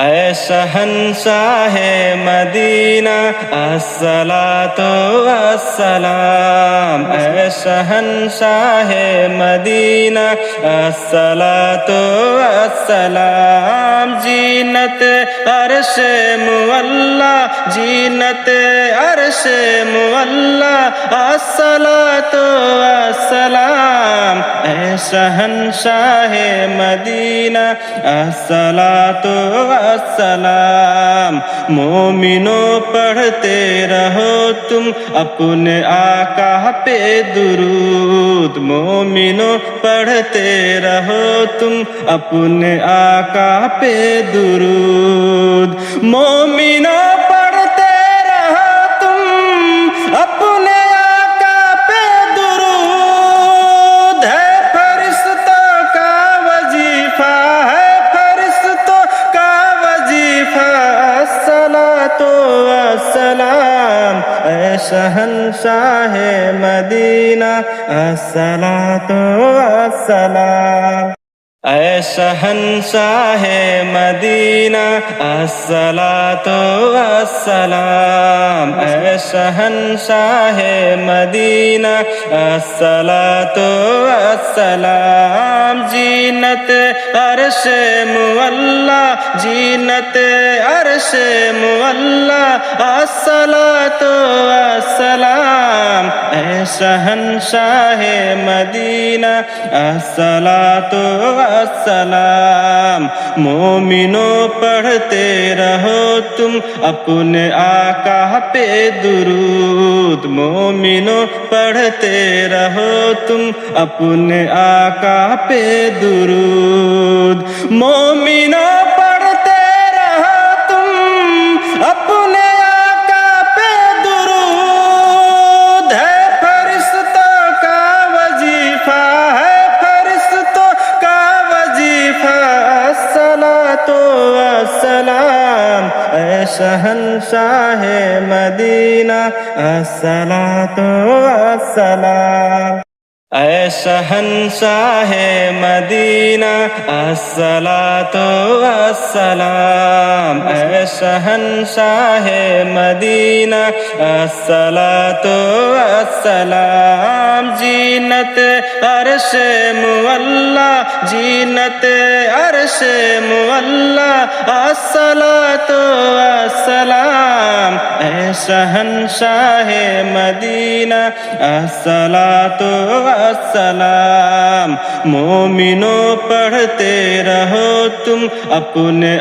اے شہنشاہ مدینہ الصلاۃ والسلام، اے شہنشاہ مدینہ الصلاۃ والسلام، زینت عرش معلا، زینت عرش معلا، الصلاۃ والسلام، اے شہنشاہ مدینہ الصلاۃ والسلام، مومنوں پڑھتے رہو تم اپنے آقا پہ درود، مومنوں پڑھتے رہو تم اپنے آقا پہ درود، مومنوں پڑھتے رہو تم اپنے آقا پہ درود، ہے فرشتوں کا وظیفہ، ہے فرشتوں کا وظیفہ، الصلاۃ والسلام، اے شہنشاہ مدینہ الصلاۃ والسلام، اے شہنشاہ مدینہ الصلاۃ والسلام، اے شہنشاہ مدینہ الصلاۃ والسلام، زینت عرش معلا، زینت عرش معلا، الصلاۃ والسلام، اے شہنشاہ مدینہ الصلاۃ والسلام، مومنوں پڑھتے رہو تم اپنے آقا پہ درود، مومنوں پڑھتے رہو تم اپنے آقا پہ درود، مومنوں پڑھتے رہو تم اپنے آقا پہ درود، ہے فرشتوں کا وظیفہ، ہے فرشتوں کا وظیفہ، الصلاۃ والسلام، اے شہنشاہ مدینہ الصلاۃ والسلام، اے شہنشاہ مدینہ الصلاۃ والسلام، اے شہنشاہ مدینہ الصلاۃ والسلام، زینت عرش معلا، زینت عرش معلا، الصلاۃ والسلام، اے شہنشاہ مدینہ الصلاۃ والسلام، مومنوں پڑھتے رہو تم اپنے